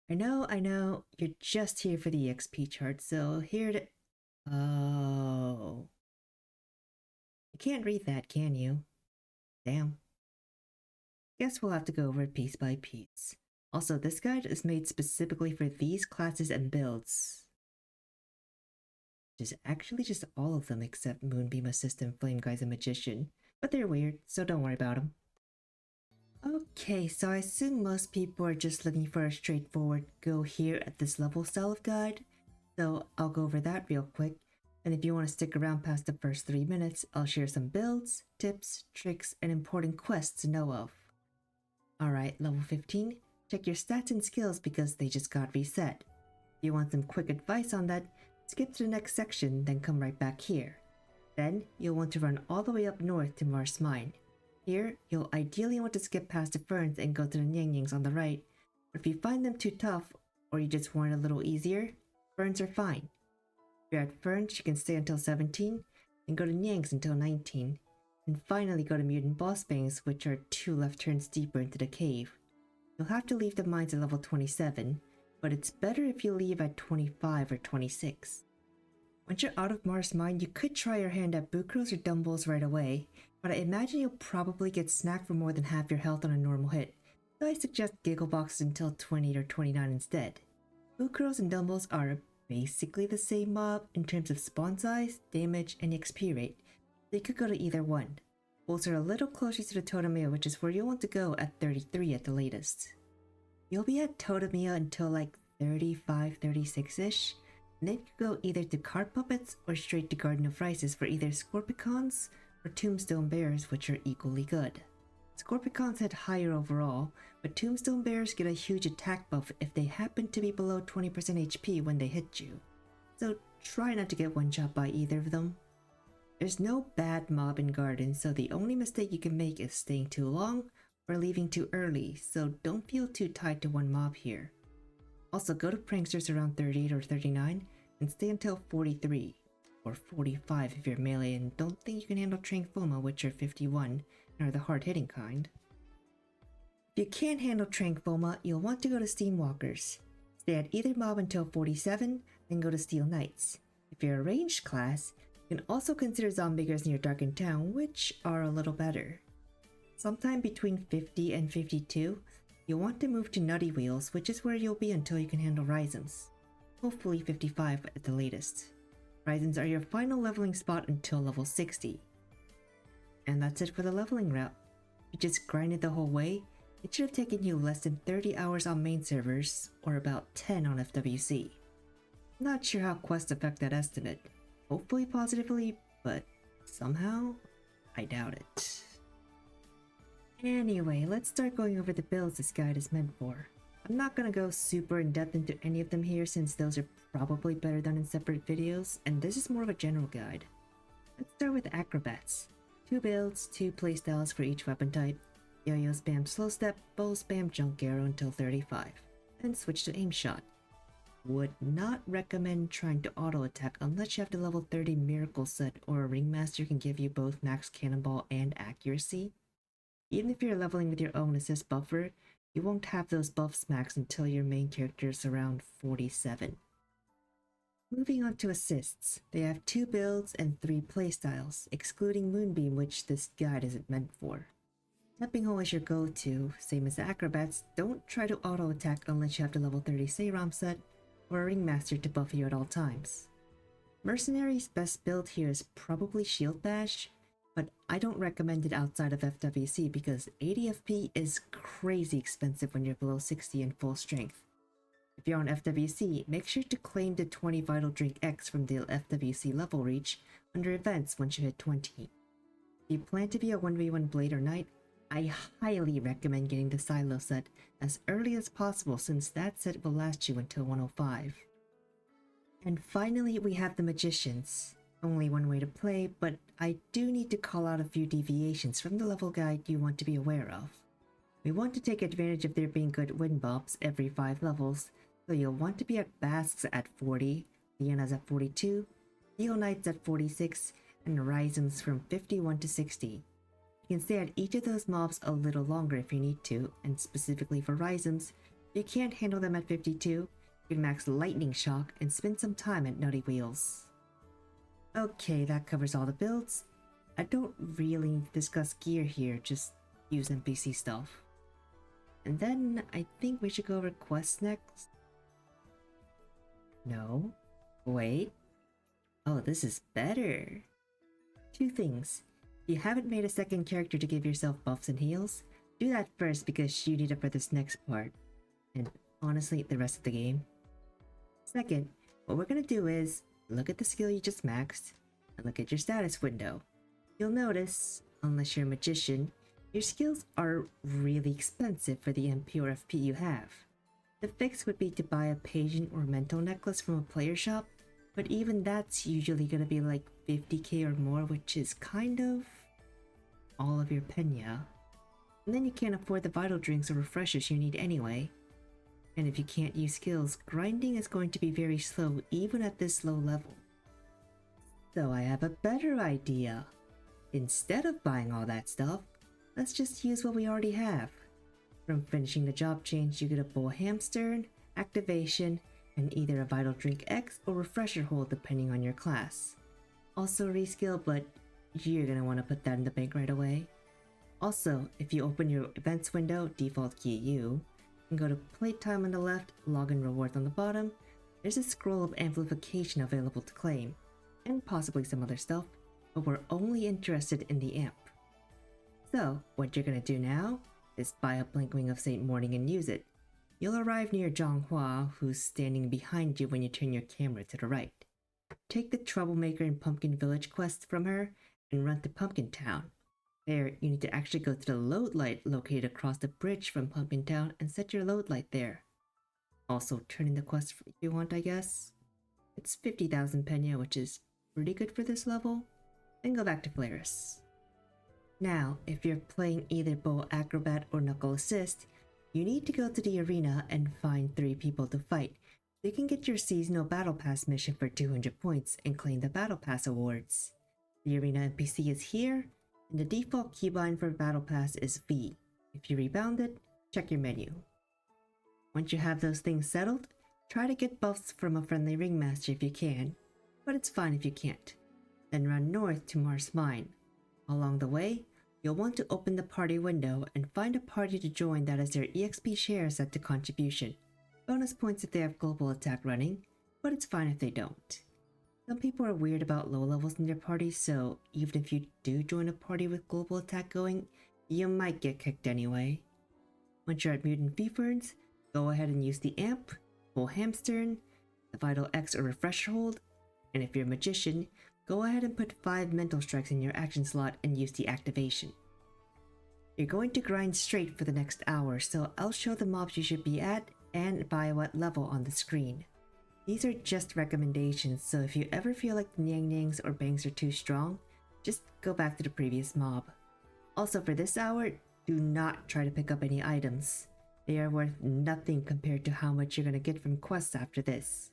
I know, you're just here for the XP chart, so here to... Oh... You can't read that, can you? Damn. Guess we'll have to go over it piece by piece. Also, this guide is made specifically for these classes and builds. Which is actually just all of them except Moonbeam Assistant, Flame Guy's, and Magician. But they're weird, so don't worry about them. Okay, so I assume most people are just looking for a straightforward go here at this level style of guide. So I'll go over that real quick. And if you want to stick around past the first 3 minutes, I'll share some builds, tips, tricks, and important quests to know of. Alright, level 15, check your stats and skills because they just got reset. If you want some quick advice on that, skip to the next section, then come right back here. Then, you'll want to run all the way up north to Mars Mine. Here, you'll ideally want to skip past the ferns and go to the Nyangyings on the right, but if you find them too tough, or you just want it a little easier, ferns are fine. If you're at ferns, you can stay until 17, and go to Nyangs until 19, and finally go to Mutant Boss Bangs, which are 2 left turns deeper into the cave. You'll have to leave the mines at level 27, but it's better if you leave at 25 or 26. Once you're out of Mars Mine, you could try your hand at Bucros or Dumbles right away, but I imagine you'll probably get snacked for more than half your health on a normal hit, so I suggest Giggleboxes until 28 or 29 instead. Bucros and Dumbles are basically the same mob in terms of spawn size, damage, and XP rate, so you could go to either one. Both are a little closer to the Totemia, which is where you'll want to go at 33 at the latest. You'll be at Totemia until like 35, 36-ish, and then you go either to Card Puppets or straight to Garden of Rices for either Scorpicons or Tombstone Bears, which are equally good. Scorpicons hit higher overall, but Tombstone Bears get a huge attack buff if they happen to be below 20% HP when they hit you, so try not to get one-shot by either of them. There's no bad mob in Garden, so the only mistake you can make is staying too long or leaving too early, so don't feel too tied to one mob here. Also, go to Pranksters around 38 or 39 and stay until 43, or 45 if you're melee and don't think you can handle Tranquilma, which are 51 and are the hard-hitting kind. If you can't handle Tranquilma, you'll want to go to Steamwalkers. Stay at either mob until 47, then go to Steel Knights. If you're a ranged class, you can also consider Zombiggers near Darkened Town, which are a little better. Sometime between 50 and 52, you'll want to move to Nutty Wheels, which is where you'll be until you can handle Rhythms. Hopefully 55 at the latest. Rhythms are your final leveling spot until level 60. And that's it for the leveling route. If you just grinded the whole way, it should have taken you less than 30 hours on main servers, or about 10 on FWC. Not sure how quests affect that estimate. Hopefully positively, but somehow, I doubt it. Anyway, let's start going over the builds this guide is meant for. I'm not gonna go super in depth into any of them here since those are probably better done in separate videos, and this is more of a general guide. Let's start with Acrobats. 2 builds, 2 playstyles for each weapon type. Yo-yo spam slow step, bow spam junk arrow until 35, then switch to aim shot. Would not recommend trying to auto attack unless you have the level 30 miracle set or a ringmaster can give you both max cannonball and accuracy. Even if you're leveling with your own assist buffer, you won't have those buffs max until your main character is around 47. Moving on to assists, they have 2 builds and 3 playstyles, excluding Moonbeam, which this guide isn't meant for. Stepping Hole is your go-to, same as the Acrobats. Don't try to auto attack unless you have the level 30 Seiram set or a ringmaster to buff you at all times. Mercenary's best build here is probably Shield Bash, but I don't recommend it outside of FWC because 80 FP is crazy expensive when you're below 60 in full strength. If you're on FWC, make sure to claim the 20 Vital Drink X from the FWC level reach under events once you hit 20. If you plan to be a 1v1 Blade or Knight, I highly recommend getting the Silo set as early as possible since that set will last you until 105. And finally we have the Magicians. Only one way to play, but I do need to call out a few deviations from the level guide you want to be aware of. We want to take advantage of there being good win bumps every 5 levels, so you'll want to be at Basques at 40, Leonas at 42, Steel Knights at 46, and Rhythms from 51 to 60. You can stay at each of those mobs a little longer if you need to, and specifically for Rhythms, If you can't handle them at 52, you can max Lightning Shock and spend some time at Nutty Wheels. Okay, that covers all the builds. I don't really need to discuss gear here, just use NPC stuff. And then I think we should go over quests next. No. Wait. Oh, this is better. Two things. If you haven't made a second character to give yourself buffs and heals, do that first because you need it for this next part. And honestly, the rest of the game. Second, what we're gonna do is look at the skill you just maxed and look at your status window. You'll notice, unless you're a magician, your skills are really expensive for the MP or FP you have. The fix would be to buy a pageant or mental necklace from a player shop, but even that's usually gonna be like 50k or more, which is kind of all of your penya. And then you can't afford the vital drinks or refreshers you need anyway. And if you can't use skills, grinding is going to be very slow even at this low level. So I have a better idea. Instead of buying all that stuff, let's just use what we already have. From finishing the job change, you get a bull hamster, activation, and either a vital drink X or refresher hold depending on your class. Also reskill, but you're gonna want to put that in the bank right away. Also, if you open your events window, default key U, and go to playtime on the left, login rewards on the bottom, there's a scroll of amplification available to claim, and possibly some other stuff, but we're only interested in the amp. So, what you're gonna do now is buy a Blinkwing of Saint Morning and use it. You'll arrive near Zhanghua, who's standing behind you when you turn your camera to the right. Take the Troublemaker in Pumpkin Village quest from her and run to Pumpkin Town. There, you need to actually go to the load light located across the bridge from Pumpkin Town and set your load light there. Also, turn in the quest if you want, I guess. It's 50,000 penya, which is pretty good for this level. Then go back to Flaris. Now, if you're playing either Bow Acrobat or Knuckle Assist, you need to go to the arena and find 3 people to fight. You can get your seasonal Battle Pass mission for 200 points and claim the Battle Pass awards. The arena NPC is here, and the default keybind for Battle Pass is V. If you rebound it, check your menu. Once you have those things settled, try to get buffs from a friendly ringmaster if you can, but it's fine if you can't. Then run north to Mars Mine. Along the way, you'll want to open the party window and find a party to join that has their EXP share set to contribution. Bonus points if they have global attack running, but it's fine if they don't. Some people are weird about low levels in their party, so even if you do join a party with global attack going, you might get kicked anyway. Once you're at Mutant Feverns, go ahead and use the amp, Bull Hamster, the Vital X or Refresher hold, and if you're a magician, go ahead and put 5 mental strikes in your action slot and use the activation. You're going to grind straight for the next hour, so I'll show the mobs you should be at and by what level on the screen. These are just recommendations, so if you ever feel like the Nyang Nyangs or Bangs are too strong, just go back to the previous mob. Also for this hour, do not try to pick up any items. They are worth nothing compared to how much you're gonna get from quests after this.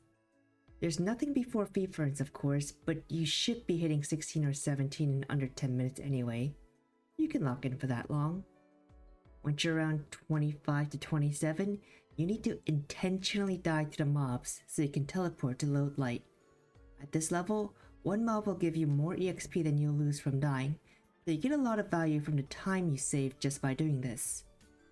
There's nothing before Feverns of course, but you should be hitting 16 or 17 in under 10 minutes anyway. You can lock in for that long. Once you're around 25 to 27, you need to intentionally die to the mobs so you can teleport to load light. At this level, one mob will give you more EXP than you'll lose from dying, so you get a lot of value from the time you save just by doing this.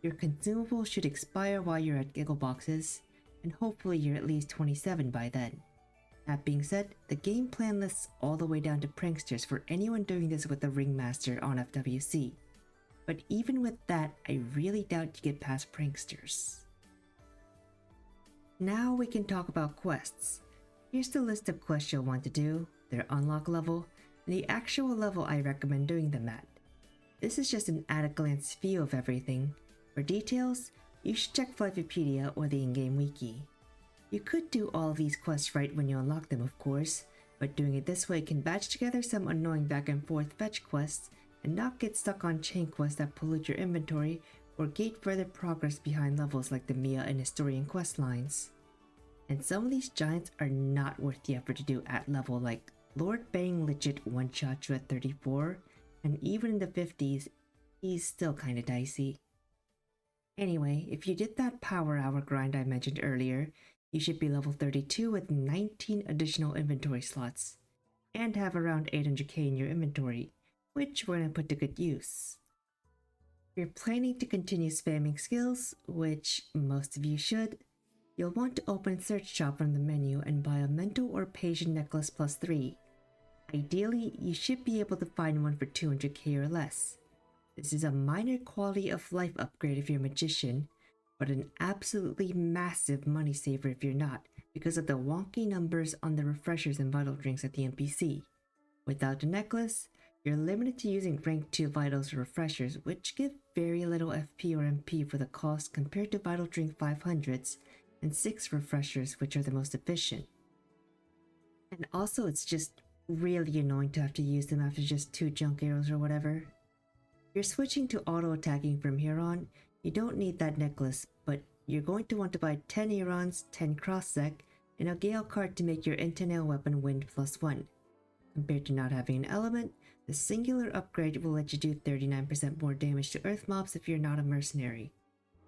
Your consumables should expire while you're at Giggle Boxes, and hopefully you're at least 27 by then. That being said, the game plan lists all the way down to pranksters for anyone doing this with the Ringmaster on FWC. But even with that, I really doubt you get past pranksters. Now we can talk about quests. Here's the list of quests you'll want to do, their unlock level, and the actual level I recommend doing them at. This is just an at-a-glance view of everything. For details, you should check Flyffipedia or the in-game wiki. You could do all of these quests right when you unlock them of course, but doing it this way can batch together some annoying back and forth fetch quests and not get stuck on chain quests that pollute your inventory or gate further progress behind levels like the Mia and Historian quest lines. And some of these giants are not worth the effort to do at level, like Lord Bang legit one-shot you at 34, and even in the 50s, he's still kinda dicey. Anyway, if you did that power hour grind I mentioned earlier, you should be level 32 with 19 additional inventory slots, and have around 800k in your inventory, which we're gonna put to good use. If you're planning to continue spamming skills, which most of you should, you'll want to open Search Shop from the menu and buy a Mental or Patient Necklace plus 3. Ideally, you should be able to find one for 200k or less. This is a minor quality of life upgrade if you're a magician, but an absolutely massive money saver if you're not, because of the wonky numbers on the refreshers and vital drinks at the NPC. Without the necklace, you're limited to using rank 2 vitals or refreshers, which give very little FP or MP for the cost compared to vital drink 500s and 6 refreshers, which are the most efficient. And also, it's just really annoying to have to use them after just 2 junk arrows or whatever. If you're switching to auto attacking from here on, you don't need that necklace, but you're going to want to buy 10 Aerons, 10 cross-sec, and a Gale card to make your Intenal weapon wind +1. Compared to not having an element, the singular upgrade will let you do 39% more damage to earth mobs if you're not a mercenary.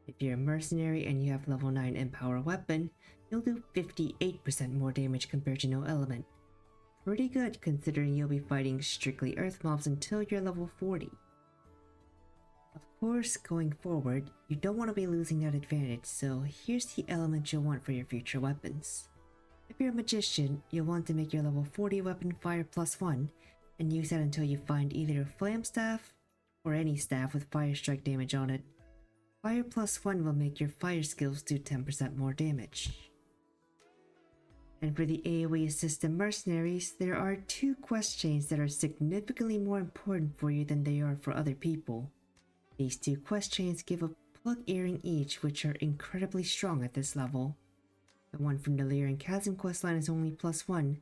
If you're a mercenary and you have level 9 Empower weapon, you'll do 58% more damage compared to no element. Pretty good considering you'll be fighting strictly earth mobs until you're level 40. Of course, going forward, you don't want to be losing that advantage, so here's the element you'll want for your future weapons. If you're a magician, you'll want to make your level 40 weapon fire +1, and use that until you find either a flame staff, or any staff with fire strike damage on it. Fire +1 will make your fire skills do 10% more damage. And for the AoE assistant mercenaries, there are 2 quest chains that are significantly more important for you than they are for other people. These 2 quest chains give a plug earring each, which are incredibly strong at this level. The one from the Lyrian Chasm questline is only +1,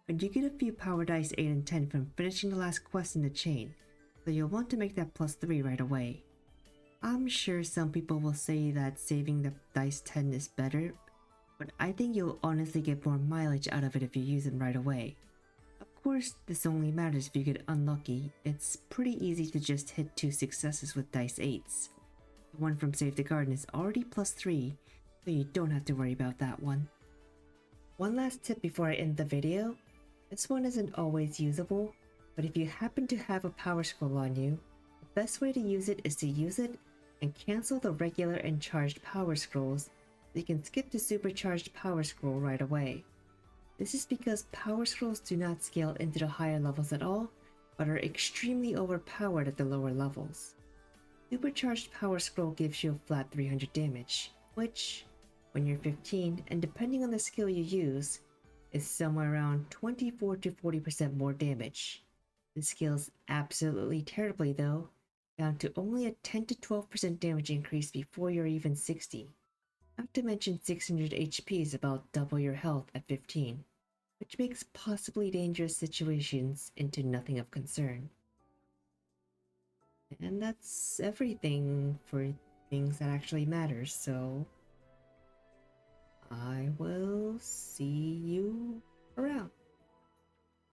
but you get a few power dice 8 and 10 from finishing the last quest in the chain, so you'll want to make that +3 right away. I'm sure some people will say that saving the dice 10 is better, but I think you'll honestly get more mileage out of it if you use it right away. Of course, this only matters if you get unlucky. It's pretty easy to just hit 2 successes with dice 8s. The one from Save the Garden is already +3, so you don't have to worry about that one. One last tip before I end the video. This one isn't always usable, but if you happen to have a power scroll on you, the best way to use it is to use it and cancel the regular and charged power scrolls, so you can skip the supercharged power scroll right away. This is because power scrolls do not scale into the higher levels at all, but are extremely overpowered at the lower levels. Supercharged power scroll gives you a flat 300 damage, which, when you're 15, and depending on the skill you use, is somewhere around 24 to 40% more damage. This scales absolutely terribly though, down to only a 10 to 12% damage increase before you're even 60. Not to mention 600 HP is about double your health at 15, which makes possibly dangerous situations into nothing of concern. And that's everything for things that actually matter, so I will see you around.